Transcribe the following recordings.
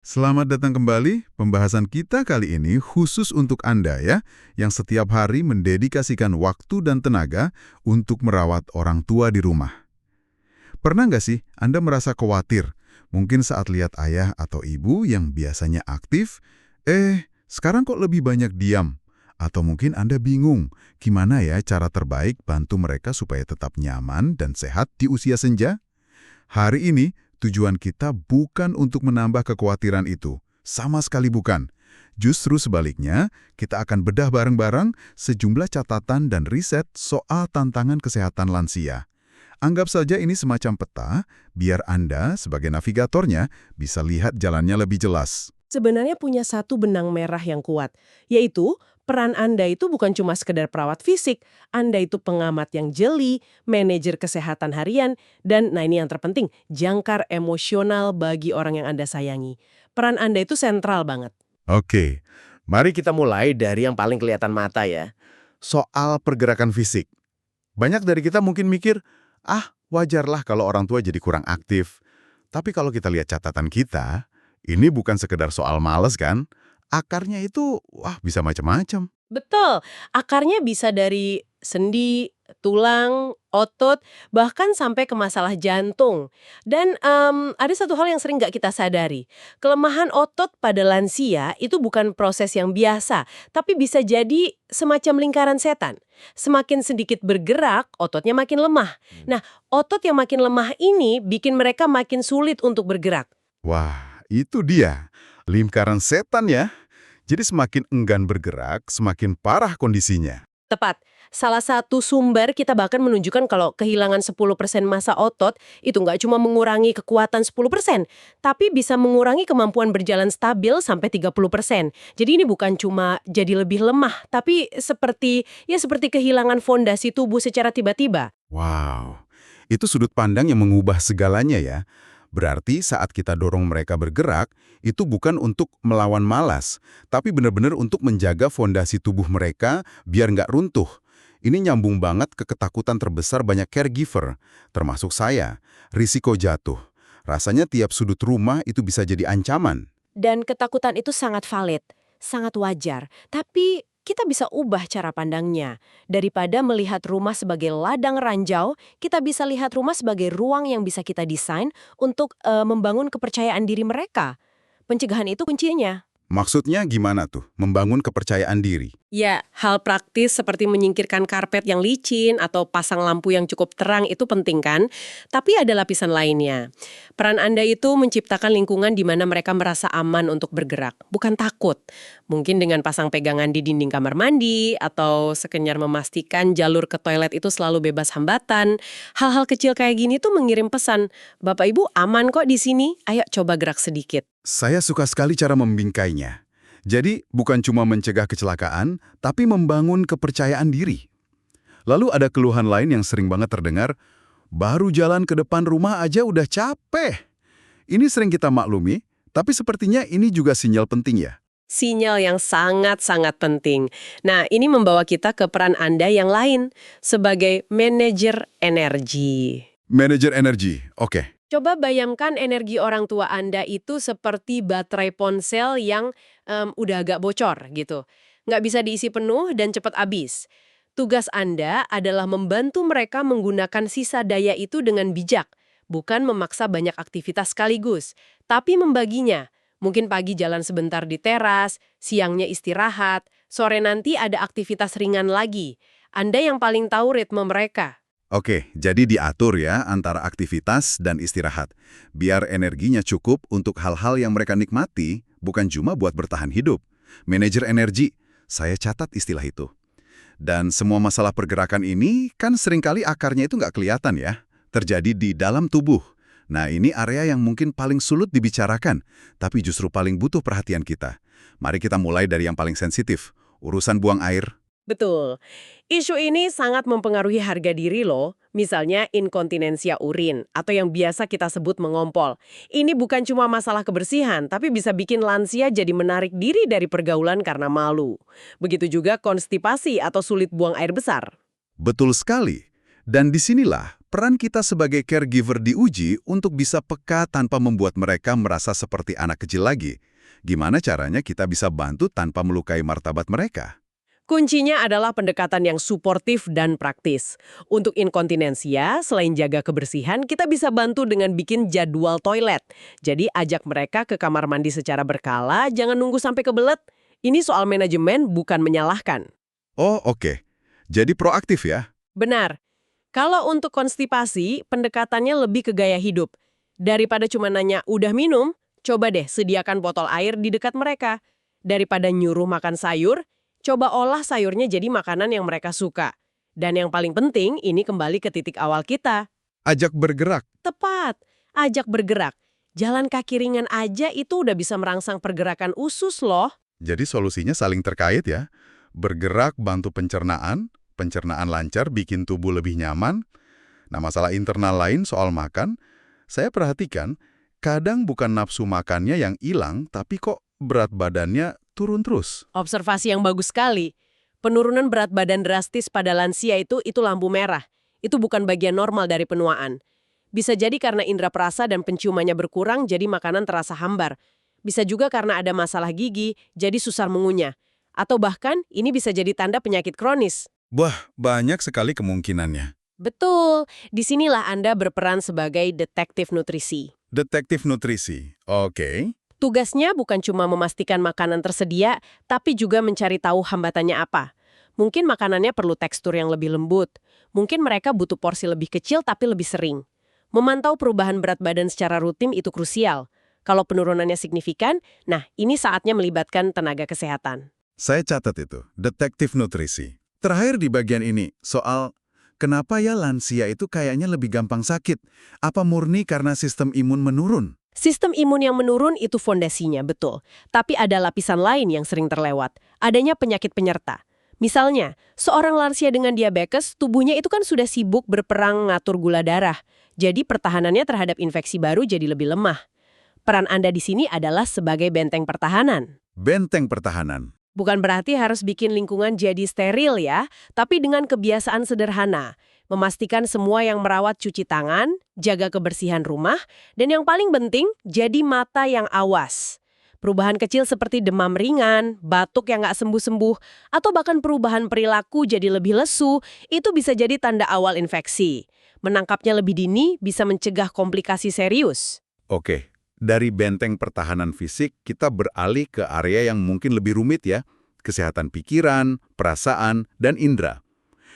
Selamat datang kembali. Pembahasan kita kali ini khusus untuk Anda ya, yang setiap hari mendedikasikan waktu dan tenaga untuk merawat orang tua di rumah. Pernah nggak sih Anda merasa khawatir, mungkin saat lihat ayah atau ibu yang biasanya aktif, sekarang kok lebih banyak diam? Atau mungkin Anda bingung, gimana ya cara terbaik bantu mereka supaya tetap nyaman dan sehat di usia senja? Hari ini, tujuan kita bukan untuk menambah kekhawatiran itu. Sama sekali bukan. Justru sebaliknya, kita akan bedah bareng-bareng sejumlah catatan dan riset soal tantangan kesehatan lansia. Anggap saja ini semacam peta, biar Anda sebagai navigatornya bisa lihat jalannya lebih jelas. Sebenarnya punya satu benang merah yang kuat, yaitu peran Anda itu bukan cuma sekedar perawat fisik, Anda itu pengamat yang jeli, manajer kesehatan harian, dan nah ini yang terpenting, jangkar emosional bagi orang yang Anda sayangi. Peran Anda itu sentral banget. Oke, mari kita mulai dari yang paling kelihatan mata ya. Soal pergerakan fisik. Banyak dari kita mungkin mikir, wajarlah kalau orang tua jadi kurang aktif. Tapi kalau kita lihat catatan kita, ini bukan sekedar soal males kan? Akarnya itu, bisa macam-macam. Betul, akarnya bisa dari sendi, tulang, otot, bahkan sampai ke masalah jantung. Dan ada satu hal yang sering nggak kita sadari. Kelemahan otot pada lansia itu bukan proses yang biasa, tapi bisa jadi semacam lingkaran setan. Semakin sedikit bergerak, ototnya makin lemah. Nah, otot yang makin lemah ini bikin mereka makin sulit untuk bergerak. Wah, itu dia. Lingkaran setan ya. Jadi semakin enggan bergerak, semakin parah kondisinya. Tepat. Salah satu sumber kita bahkan menunjukkan kalau kehilangan 10% massa otot itu nggak cuma mengurangi kekuatan 10%, tapi bisa mengurangi kemampuan berjalan stabil sampai 30%. Jadi ini bukan cuma jadi lebih lemah, tapi seperti kehilangan fondasi tubuh secara tiba-tiba. Wow, itu sudut pandang yang mengubah segalanya ya. Berarti saat kita dorong mereka bergerak, itu bukan untuk melawan malas, tapi benar-benar untuk menjaga fondasi tubuh mereka biar nggak runtuh. Ini nyambung banget ke ketakutan terbesar banyak caregiver, termasuk saya, risiko jatuh. Rasanya tiap sudut rumah itu bisa jadi ancaman. Dan ketakutan itu sangat valid, sangat wajar. Tapi kita bisa ubah cara pandangnya. Daripada melihat rumah sebagai ladang ranjau, kita bisa lihat rumah sebagai ruang yang bisa kita desain untuk membangun kepercayaan diri mereka. Pencegahan itu kuncinya. Maksudnya gimana tuh, membangun kepercayaan diri? Ya, hal praktis seperti menyingkirkan karpet yang licin atau pasang lampu yang cukup terang itu penting kan? Tapi ada lapisan lainnya. Peran Anda itu menciptakan lingkungan di mana mereka merasa aman untuk bergerak, bukan takut. Mungkin dengan pasang pegangan di dinding kamar mandi atau sekenyar memastikan jalur ke toilet itu selalu bebas hambatan. Hal-hal kecil kayak gini tuh mengirim pesan, Bapak Ibu aman kok di sini, ayo coba gerak sedikit. Saya suka sekali cara membingkainya. Jadi, bukan cuma mencegah kecelakaan, tapi membangun kepercayaan diri. Lalu ada keluhan lain yang sering banget terdengar, baru jalan ke depan rumah aja udah capek. Ini sering kita maklumi, tapi sepertinya ini juga sinyal penting ya. Sinyal yang sangat-sangat penting. Nah, ini membawa kita ke peran Anda yang lain sebagai manajer energi. Manajer energi, oke. Coba bayangkan energi orang tua Anda itu seperti baterai ponsel yang udah agak bocor gitu. Nggak bisa diisi penuh dan cepat habis. Tugas Anda adalah membantu mereka menggunakan sisa daya itu dengan bijak. Bukan memaksa banyak aktivitas sekaligus, tapi membaginya. Mungkin pagi jalan sebentar di teras, siangnya istirahat, sore nanti ada aktivitas ringan lagi. Anda yang paling tahu ritme mereka. Oke, jadi diatur ya antara aktivitas dan istirahat. Biar energinya cukup untuk hal-hal yang mereka nikmati, bukan cuma buat bertahan hidup. Manajer energi, saya catat istilah itu. Dan semua masalah pergerakan ini kan seringkali akarnya itu nggak kelihatan ya. Terjadi di dalam tubuh. Nah, ini area yang mungkin paling sulit dibicarakan, tapi justru paling butuh perhatian kita. Mari kita mulai dari yang paling sensitif, urusan buang air. Betul. Isu ini sangat mempengaruhi harga diri loh, misalnya inkontinensia urin atau yang biasa kita sebut mengompol. Ini bukan cuma masalah kebersihan, tapi bisa bikin lansia jadi menarik diri dari pergaulan karena malu. Begitu juga konstipasi atau sulit buang air besar. Betul sekali. Dan disinilah Peran kita sebagai caregiver diuji untuk bisa peka tanpa membuat mereka merasa seperti anak kecil lagi. Gimana caranya kita bisa bantu tanpa melukai martabat mereka? Kuncinya adalah pendekatan yang suportif dan praktis. Untuk inkontinensia, selain jaga kebersihan, kita bisa bantu dengan bikin jadwal toilet. Jadi ajak mereka ke kamar mandi secara berkala, jangan nunggu sampai kebelet. Ini soal manajemen, bukan menyalahkan. Oh, oke. Jadi proaktif ya? Benar. Kalau untuk konstipasi, pendekatannya lebih ke gaya hidup. Daripada cuma nanya, udah minum? Coba deh sediakan botol air di dekat mereka. Daripada nyuruh makan sayur, coba olah sayurnya jadi makanan yang mereka suka. Dan yang paling penting, ini kembali ke titik awal kita. Ajak bergerak. Tepat, ajak bergerak. Jalan kaki ringan aja itu udah bisa merangsang pergerakan usus loh. Jadi solusinya saling terkait ya. Bergerak bantu pencernaan, pencernaan lancar bikin tubuh lebih nyaman. Nah, masalah internal lain soal makan, saya perhatikan kadang bukan nafsu makannya yang hilang, tapi kok berat badannya turun terus. Observasi yang bagus sekali. Penurunan berat badan drastis pada lansia itu lampu merah. Itu bukan bagian normal dari penuaan. Bisa jadi karena indera perasa dan penciumannya berkurang, jadi makanan terasa hambar. Bisa juga karena ada masalah gigi, jadi susah mengunyah. Atau bahkan, ini bisa jadi tanda penyakit kronis. Wah, banyak sekali kemungkinannya. Betul, disinilah Anda berperan sebagai detektif nutrisi. Detektif nutrisi, oke. Tugasnya bukan cuma memastikan makanan tersedia, tapi juga mencari tahu hambatannya apa. Mungkin makanannya perlu tekstur yang lebih lembut. Mungkin mereka butuh porsi lebih kecil tapi lebih sering. Memantau perubahan berat badan secara rutin itu krusial. Kalau penurunannya signifikan, nah ini saatnya melibatkan tenaga kesehatan. Saya catat itu, detektif nutrisi. Terakhir di bagian ini, soal kenapa ya lansia itu kayaknya lebih gampang sakit? Apa murni karena sistem imun menurun? Sistem imun yang menurun itu fondasinya, betul. Tapi ada lapisan lain yang sering terlewat. Adanya penyakit penyerta. Misalnya, seorang lansia dengan diabetes, tubuhnya itu kan sudah sibuk berperang ngatur gula darah. Jadi pertahanannya terhadap infeksi baru jadi lebih lemah. Peran Anda di sini adalah sebagai benteng pertahanan. Benteng pertahanan. Bukan berarti harus bikin lingkungan jadi steril ya, tapi dengan kebiasaan sederhana. Memastikan semua yang merawat cuci tangan, jaga kebersihan rumah, dan yang paling penting, jadi mata yang awas. Perubahan kecil seperti demam ringan, batuk yang nggak sembuh-sembuh, atau bahkan perubahan perilaku jadi lebih lesu, itu bisa jadi tanda awal infeksi. Menangkapnya lebih dini bisa mencegah komplikasi serius. Oke, dari benteng pertahanan fisik, kita beralih ke area yang mungkin lebih rumit ya, kesehatan pikiran, perasaan, dan indera.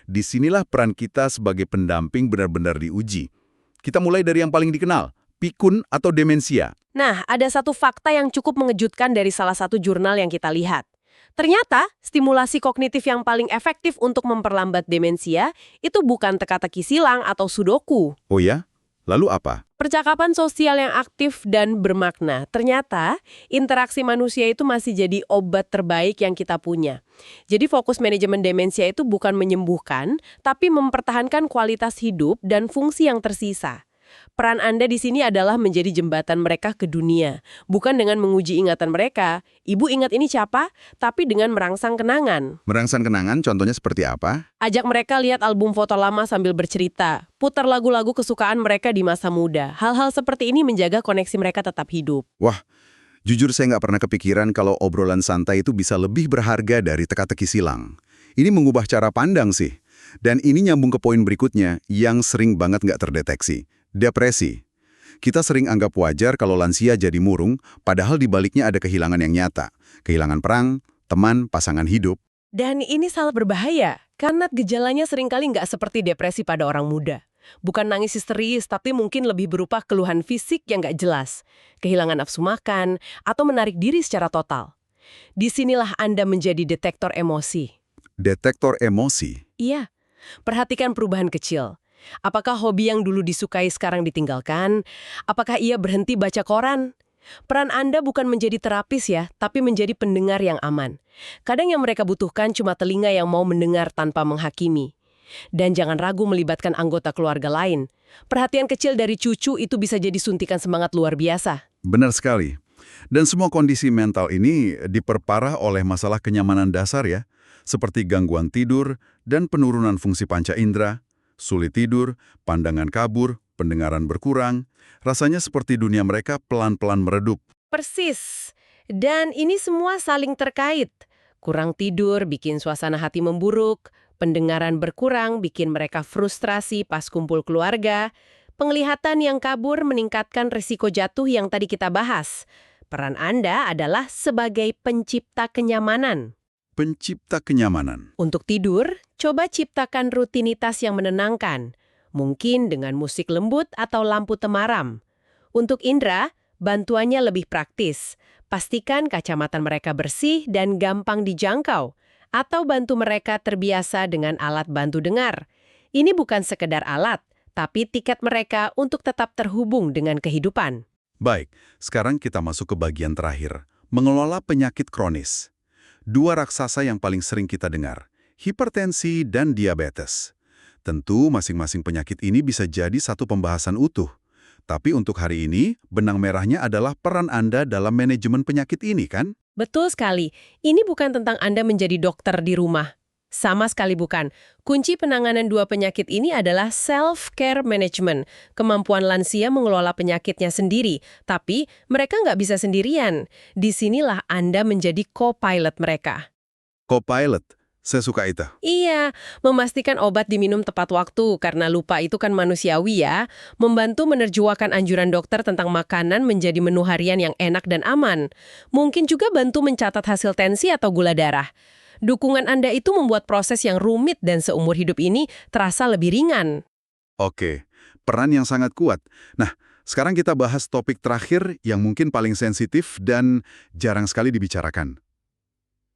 Disinilah peran kita sebagai pendamping benar-benar diuji. Kita mulai dari yang paling dikenal, pikun atau demensia. Nah, ada satu fakta yang cukup mengejutkan dari salah satu jurnal yang kita lihat. Ternyata, stimulasi kognitif yang paling efektif untuk memperlambat demensia itu bukan teka-teki silang atau sudoku. Oh ya? Lalu apa? Percakapan sosial yang aktif dan bermakna. Ternyata, interaksi manusia itu masih jadi obat terbaik yang kita punya. Jadi fokus manajemen demensia itu bukan menyembuhkan, tapi mempertahankan kualitas hidup dan fungsi yang tersisa. Peran Anda di sini adalah menjadi jembatan mereka ke dunia. Bukan dengan menguji ingatan mereka. Ibu ingat ini siapa? Tapi dengan merangsang kenangan. Merangsang kenangan contohnya seperti apa? Ajak mereka lihat album foto lama sambil bercerita. Putar lagu-lagu kesukaan mereka di masa muda. Hal-hal seperti ini menjaga koneksi mereka tetap hidup. Wah, jujur saya nggak pernah kepikiran kalau obrolan santai itu bisa lebih berharga dari teka-teki silang. Ini mengubah cara pandang sih. Dan ini nyambung ke poin berikutnya yang sering banget nggak terdeteksi. Depresi. Kita sering anggap wajar kalau lansia jadi murung, padahal di baliknya ada kehilangan yang nyata. Kehilangan perang, teman, pasangan hidup. Dan ini sangat berbahaya, karena gejalanya seringkali nggak seperti depresi pada orang muda. Bukan nangis histeris, tapi mungkin lebih berupa keluhan fisik yang nggak jelas, kehilangan nafsu makan, atau menarik diri secara total. Disinilah Anda menjadi detektor emosi. Detektor emosi? Iya, perhatikan perubahan kecil. Apakah hobi yang dulu disukai sekarang ditinggalkan? Apakah ia berhenti baca koran? Peran Anda bukan menjadi terapis ya, tapi menjadi pendengar yang aman. Kadang yang mereka butuhkan cuma telinga yang mau mendengar tanpa menghakimi. Dan jangan ragu melibatkan anggota keluarga lain. Perhatian kecil dari cucu itu bisa jadi suntikan semangat luar biasa. Benar sekali. Dan semua kondisi mental ini diperparah oleh masalah kenyamanan dasar ya, seperti gangguan tidur dan penurunan fungsi panca indera. Sulit tidur, pandangan kabur, pendengaran berkurang. Rasanya seperti dunia mereka pelan-pelan meredup. Persis. Dan ini semua saling terkait. Kurang tidur bikin suasana hati memburuk, pendengaran berkurang bikin mereka frustrasi pas kumpul keluarga, penglihatan yang kabur meningkatkan risiko jatuh yang tadi kita bahas. Peran Anda adalah sebagai pencipta kenyamanan. Pencipta kenyamanan. Untuk tidur, coba ciptakan rutinitas yang menenangkan, mungkin dengan musik lembut atau lampu temaram. Untuk indera, bantuannya lebih praktis. Pastikan kacamata mereka bersih dan gampang dijangkau, atau bantu mereka terbiasa dengan alat bantu dengar. Ini bukan sekedar alat, tapi tiket mereka untuk tetap terhubung dengan kehidupan. Baik, sekarang kita masuk ke bagian terakhir. Mengelola penyakit kronis. Dua raksasa yang paling sering kita dengar, hipertensi dan diabetes. Tentu masing-masing penyakit ini bisa jadi satu pembahasan utuh. Tapi untuk hari ini, benang merahnya adalah peran Anda dalam manajemen penyakit ini, kan? Betul sekali. Ini bukan tentang Anda menjadi dokter di rumah. Sama sekali bukan. Kunci penanganan dua penyakit ini adalah self-care management. Kemampuan lansia mengelola penyakitnya sendiri. Tapi mereka nggak bisa sendirian. Disinilah Anda menjadi co-pilot mereka. Co-pilot, saya suka itu. Iya, memastikan obat diminum tepat waktu karena lupa itu kan manusiawi ya. Membantu menerjemahkan anjuran dokter tentang makanan menjadi menu harian yang enak dan aman. Mungkin juga bantu mencatat hasil tensi atau gula darah. Dukungan Anda itu membuat proses yang rumit dan seumur hidup ini terasa lebih ringan. Oke, peran yang sangat kuat. Nah, sekarang kita bahas topik terakhir yang mungkin paling sensitif dan jarang sekali dibicarakan.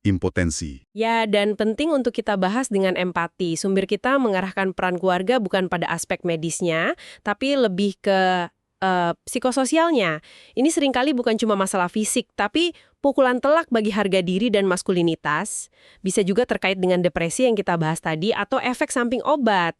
Impotensi. Ya, dan penting untuk kita bahas dengan empati. Sumber kita mengarahkan peran keluarga bukan pada aspek medisnya, tapi lebih ke psikososialnya. Ini seringkali bukan cuma masalah fisik, tapi pukulan telak bagi harga diri dan maskulinitas. Bisa juga terkait dengan depresi yang kita bahas tadi atau efek samping obat.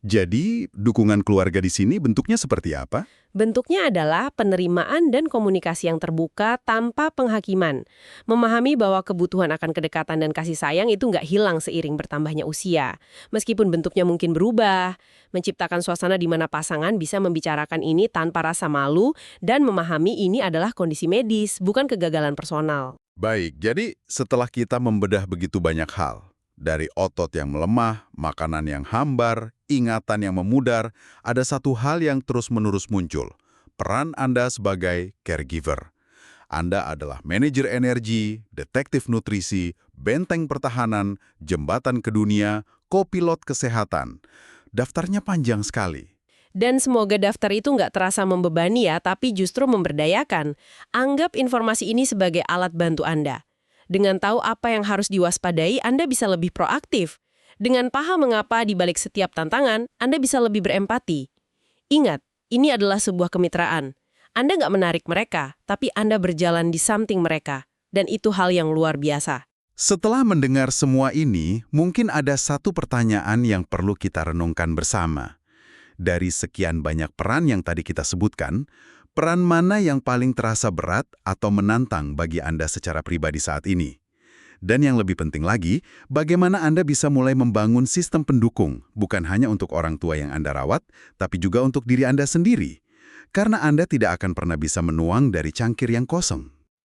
Jadi, dukungan keluarga di sini bentuknya seperti apa? Bentuknya adalah penerimaan dan komunikasi yang terbuka tanpa penghakiman. Memahami bahwa kebutuhan akan kedekatan dan kasih sayang itu nggak hilang seiring bertambahnya usia. Meskipun bentuknya mungkin berubah, menciptakan suasana di mana pasangan bisa membicarakan ini tanpa rasa malu dan memahami ini adalah kondisi medis, bukan kegagalan personal. Baik, jadi setelah kita membedah begitu banyak hal, dari otot yang melemah, makanan yang hambar, ingatan yang memudar, ada satu hal yang terus-menerus muncul. Peran Anda sebagai caregiver. Anda adalah manajer energi, detektif nutrisi, benteng pertahanan, jembatan ke dunia, kopilot kesehatan. Daftarnya panjang sekali. Dan semoga daftar itu nggak terasa membebani ya, tapi justru memberdayakan. Anggap informasi ini sebagai alat bantu Anda. Dengan tahu apa yang harus diwaspadai, Anda bisa lebih proaktif. Dengan paham mengapa di balik setiap tantangan, Anda bisa lebih berempati. Ingat, ini adalah sebuah kemitraan. Anda nggak menarik mereka, tapi Anda berjalan di samping mereka. Dan itu hal yang luar biasa. Setelah mendengar semua ini, mungkin ada satu pertanyaan yang perlu kita renungkan bersama. Dari sekian banyak peran yang tadi kita sebutkan, peran mana yang paling terasa berat atau menantang bagi Anda secara pribadi saat ini? Dan yang lebih penting lagi, bagaimana Anda bisa mulai membangun sistem pendukung, bukan hanya untuk orang tua yang Anda rawat, tapi juga untuk diri Anda sendiri. Karena Anda tidak akan pernah bisa menuang dari cangkir yang kosong.